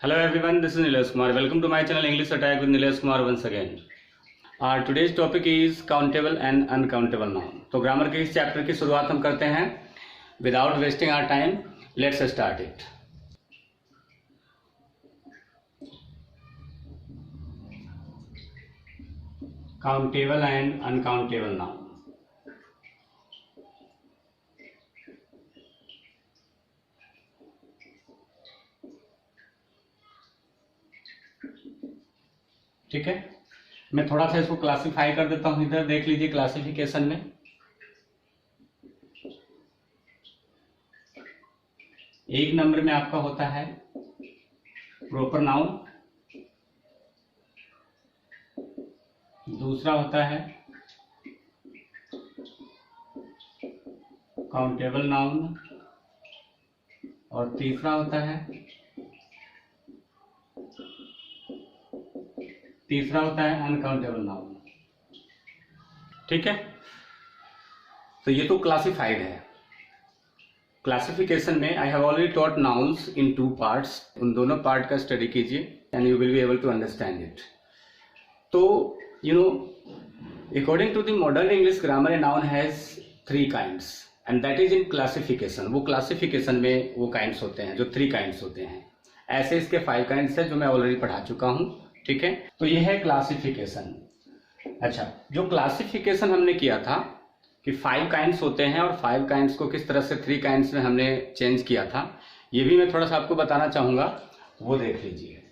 Hello everyone, this is Nilesh Kumar. Welcome to my channel English Attack with Nilesh Kumar once again. Our today's topic is countable and uncountable noun. तो grammar के इस chapter की शुरुआत हम करते हैं. Without wasting our time, let's start it. Countable and uncountable noun. ठीक है, मैं थोड़ा सा इसको क्लासिफाई कर देता हूं. इधर देख लीजिए क्लासिफिकेशन में. एक नंबर में आपका होता है प्रॉपर नाउन, दूसरा होता है काउंटेबल नाउन और तीसरा होता है अनकाउंटेबल नाउन. ठीक है, तो ये तो क्लासिफाइड है. क्लासिफिकेशन में I have already taught nouns in 2 parts. उन दोनों पार्ट का स्टडी कीजिए and you will be able to understand it. तो you know, according to the modern English grammar, a noun has 3 kinds and that is in classification. वो classification में वो kinds होते हैं जो 3 काइंड्स होते हैं. ऐसे इसके 5 काइंड्स है जो मैं ऑलरेडी पढ़ा चुका हूं. ठीक है, तो ये है क्लासिफिकेशन. अच्छा, जो क्लासिफिकेशन हमने किया था कि 5 काइंड्स होते हैं और 5 काइंड्स को किस तरह से 3 काइंड्स में हमने चेंज किया था, ये भी मैं थोड़ा सा आपको बताना चाहूंगा. वो देख लीजिए,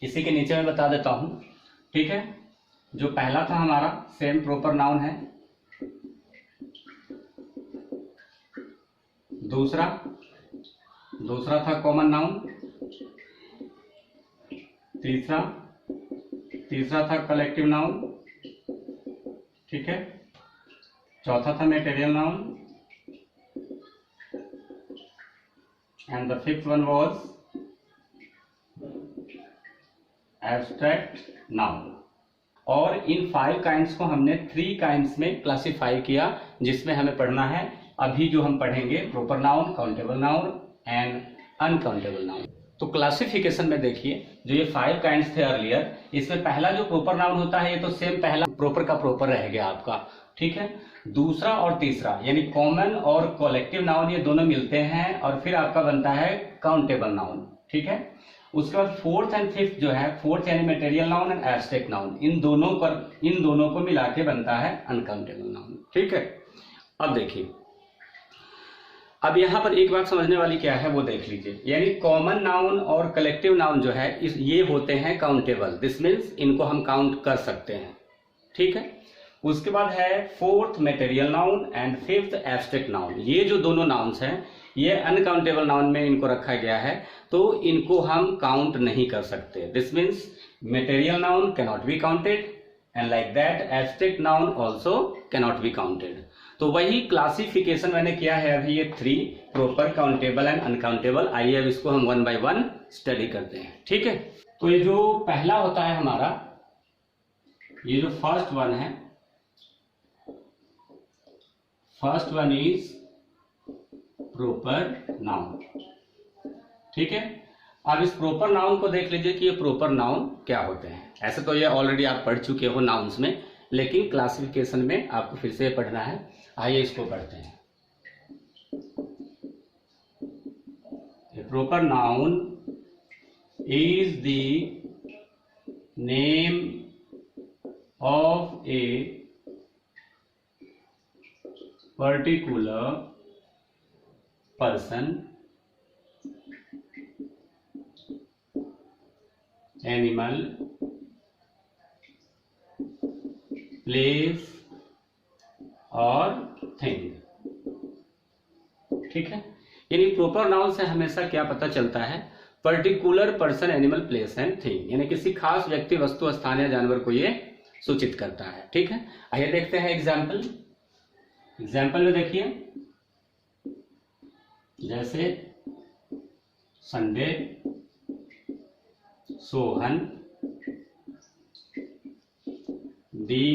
इसी के नीचे मैं बता देता हूं. ठीक है, जो पहला था हमारा सेम प्रॉपर नाउन है, दूसरा था कॉमन नाउन, तीसरा था कलेक्टिव नाउन. ठीक है, चौथा था material noun and the 5th one was abstract noun. और इन 5 काइंड्स को हमने 3 काइंड्स में क्लासिफाई किया, जिसमें हमें पढ़ना है अभी जो हम पढ़ेंगे proper noun, countable noun and uncountable noun. तो क्लासिफिकेशन में देखिए, जो ये 5 काइंड्स थे अर्लियर, इसमें पहला जो प्रॉपर नाउन होता है, ये तो सेम पहला प्रॉपर का प्रॉपर रह गया आपका. ठीक है, दूसरा और तीसरा यानी कॉमन और कलेक्टिव नाउन, ये दोनों मिलते हैं और फिर आपका बनता है काउंटेबल नाउन. ठीक है, उसके बाद 4th एंड 5th जो है, 4th यानी material noun and abstract noun, इन दोनों को मिला के बनता है अनकाउंटेबल नाउन. ठीक है, अब देखिए, अब यहां पर एक बात समझने वाली क्या है वो देख लीजिए. यानी कॉमन नाउन और कलेक्टिव नाउन जो है, ये होते हैं काउंटेबल. दिस मीन्स इनको हम काउंट कर सकते हैं. ठीक है, उसके बाद है 4th material noun and 5th abstract noun. ये जो दोनों नाउन्स हैं, ये अनकाउंटेबल नाउन में इनको रखा गया है, तो इनको हम काउंट नहीं कर सकते. This means material noun cannot be counted and like that abstract noun also cannot be counted. तो वही क्लासिफिकेशन मैंने किया है अभी, ये 3 प्रॉपर, काउंटेबल एंड अनकाउंटेबल. आइए अब इसको हम 1 by 1 स्टडी करते हैं. ठीक है, तो ये जो पहला होता है हमारा, ये जो first one is proper noun. ठीक है, अब इस प्रॉपर नाउन को देख लीजिए कि ये प्रॉपर नाउन क्या होते हैं. ऐसे तो ये ऑलरेडी आप पढ़ चुके हो नाउन्स में, लेकिन क्लासिफिकेशन में आपको फिर से पढ़ना है. आइए इसको पढ़ते हैं. A proper noun is the name of a particular person, animal, place और थिंग. ठीक है, यानी प्रॉपर नाउन से हमेशा क्या पता चलता है, particular person, animal, place and thing, यानी किसी खास व्यक्ति, वस्तु, स्थान या जानवर को ये सूचित करता है. ठीक है, आइए देखते हैं एग्जाम्पल में देखिए, जैसे Sunday, Sohan, the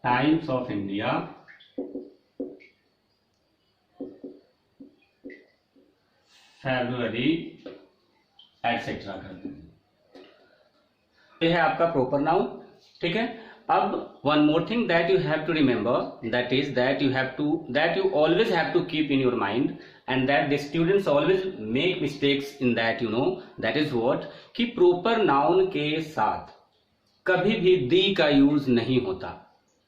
times of India, February etcetera कर देंगे। ये है आपका प्रोपर नाउन। ठीक है, अब one more thing that you have to remember, that is that you always have to keep in your mind and that the students always make mistakes in that, you know, that is what, कि proper noun के साथ कभी भी the का use नहीं होता।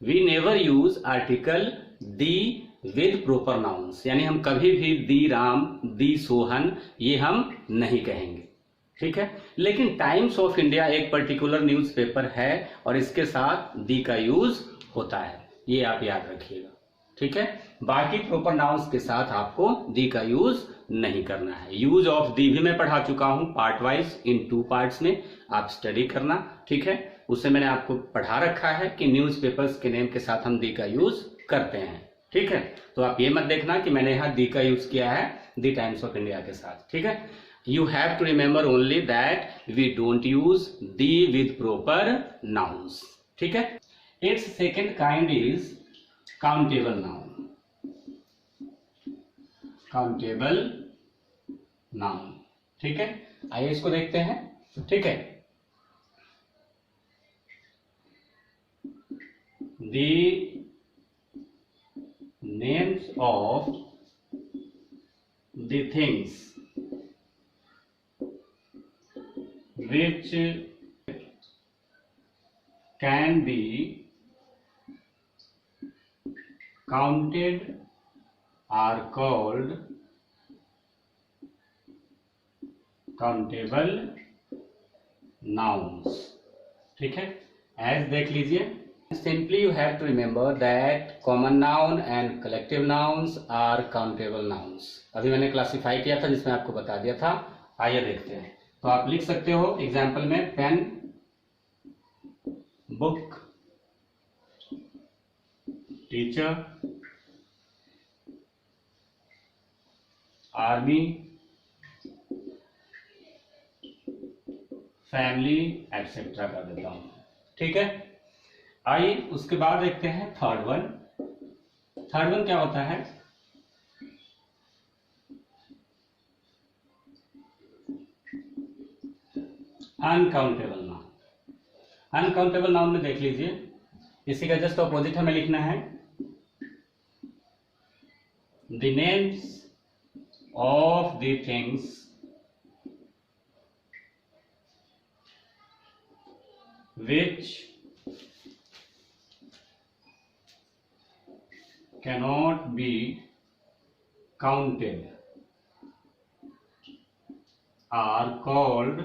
We never use article the with proper nouns, यानी हम कभी भी दी राम, दी सोहन, ये हम नहीं कहेंगे। ठीक है, लेकिन टाइम्स ऑफ इंडिया एक पर्टिकुलर न्यूज़पेपर है और इसके साथ दी का यूज होता है, ये आप याद रखिएगा। ठीक है, बाकी प्रोपर नाउन्स के साथ आपको दी का यूज नहीं करना है। यूज ऑफ दी भी मैं पढ़ा चुका हूं पार्ट वाइज, इन 2 पार्ट्स में, आप स्टडी करना। ठीक है, उससे मैंने आपको पढ़ा रखा है कि न्यूज़पेपर्स के नेम के साथ हम दी का यूज करते हैं। ठीक है, तो आप ये मत देखना कि मैंने यहाँ दी का यूज किया है दी टाइम्स ऑफ इंडिया के साथ। ठीक है, you have to remember only that we don't use the with proper nouns. ठीक है, its second kind is countable noun. countable noun. ठीक है, आइए इसको देखते हैं। ठीक है, the names of the things which can be counted are called countable nouns. ठीक है, एज देख लीजिए, simply you have to remember that common noun and collective nouns are countable nouns. अभी मैंने क्लासिफाई किया था जिसमें आपको बता दिया था। आइए देखते हैं। तो आप लिख सकते हो एग्जाम्पल में pen, book, teacher, army, family etcetera कर देता हूं। ठीक है, आइए उसके बाद देखते हैं थर्ड वन। थर्ड वन क्या होता है? Uncountable noun. अनकाउंटेबल नाउन में देख लीजिए, इसी का जस्ट ऑपोजिट हमें लिखना है, the names of the things which cannot be counted are called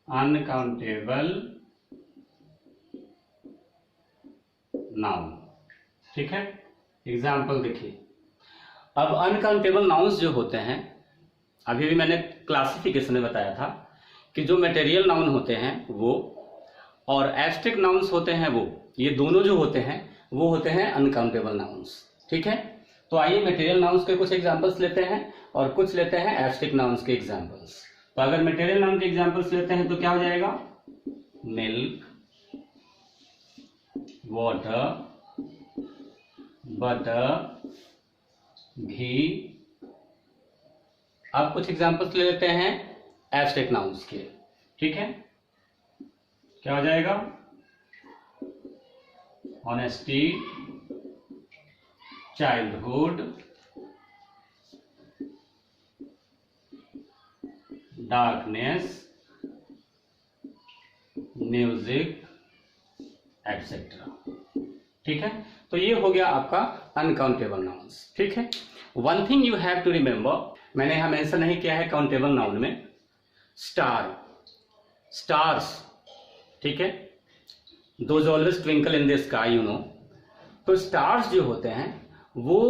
uncountable noun। ठीक है, एग्जाम्पल देखिए। अब अनकाउंटेबल नाउन्स जो होते हैं, अभी भी मैंने क्लासिफिकेशन में बताया था कि जो मटेरियल नाउन होते हैं वो और एब्स्ट्रैक्ट नाउन्स होते हैं वो, ये दोनों जो होते हैं वो होते हैं अनकाउंटेबल नाउन्स। ठीक है, तो आइए मटेरियल नाउन्स के कुछ एग्जांपल्स लेते हैं और कुछ लेते हैं एब्स्ट्रैक्ट नाउन्स के एग्जांपल्स। तो अगर मटेरियल नाउन के एग्जांपल्स लेते हैं तो क्या हो जाएगा? मिल्क, वाटर, बटर, घी। अब कुछ एग्जांपल्स ले लेते हैं एब्स्ट्रैक्ट नाउन्स के। ठीक है, क्या हो जाएगा? Honesty, childhood, darkness, music etcetera. ठीक है, तो ये हो गया आपका अनकाउंटेबल नाउन्स। ठीक है, one thing you have to remember, मैंने यहां मेंशन नहीं किया है काउंटेबल नाउन में, स्टार, स्टार्स। ठीक है, those always twinkle in the sky, you know. तो स्टार्स जो होते हैं वो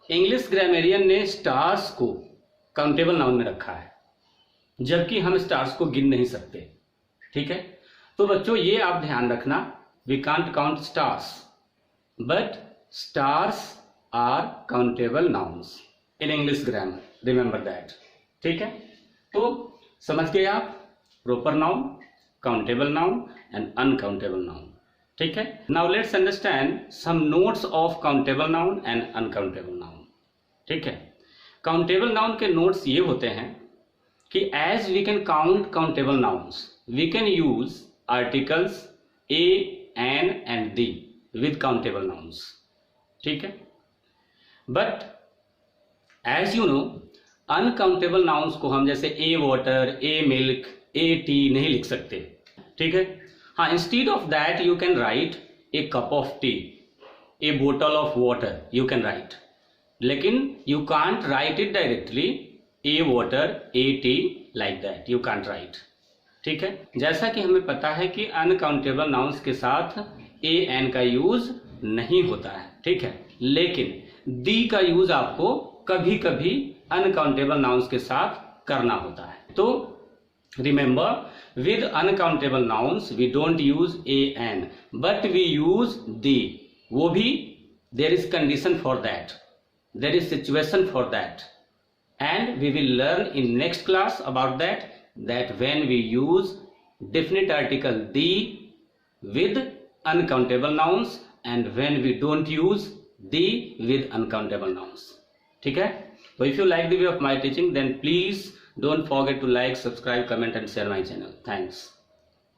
इंग्लिश ग्रामेरियन ने स्टार्स को काउंटेबल नाउन में रखा है, जबकि हम स्टार्स को गिन नहीं सकते। ठीक है, तो बच्चों ये आप ध्यान रखना, we can't count stars but stars are countable nouns in English grammar, remember that. ठीक है, तो समझ गए आप, proper noun, countable noun and uncountable noun. ठीक है। Now let's understand some notes of countable noun and uncountable noun. ठीक है, काउंटेबल नाउन के नोट्स ये होते हैं कि as we can count countable nouns we can use articles a, an and the with countable nouns. ठीक है, but as you know uncountable nouns को हम जैसे a water, a milk, a tea नहीं लिख सकते। ठीक है, हाँ, instead of that you can write a cup of tea, a bottle of water you can write, लेकिन you can't write it directly a water, A T like that you can't right. ठीक है, जैसा कि हमें पता है कि uncountable nouns के साथ ए एन का यूज नहीं होता है। ठीक है, लेकिन दी का यूज आपको कभी कभी अनकाउंटेबल नाउन्स के साथ करना होता है। तो remember, with uncountable nouns we don't use a n but we use the, वो भी there is condition for that, there is situation for that, and we will learn in next class about that when we use definite article the with uncountable nouns and when we don't use the with uncountable nouns। ठीक है, so if you like the way of my teaching then please don't forget to like, subscribe, comment and share my channel. Thanks.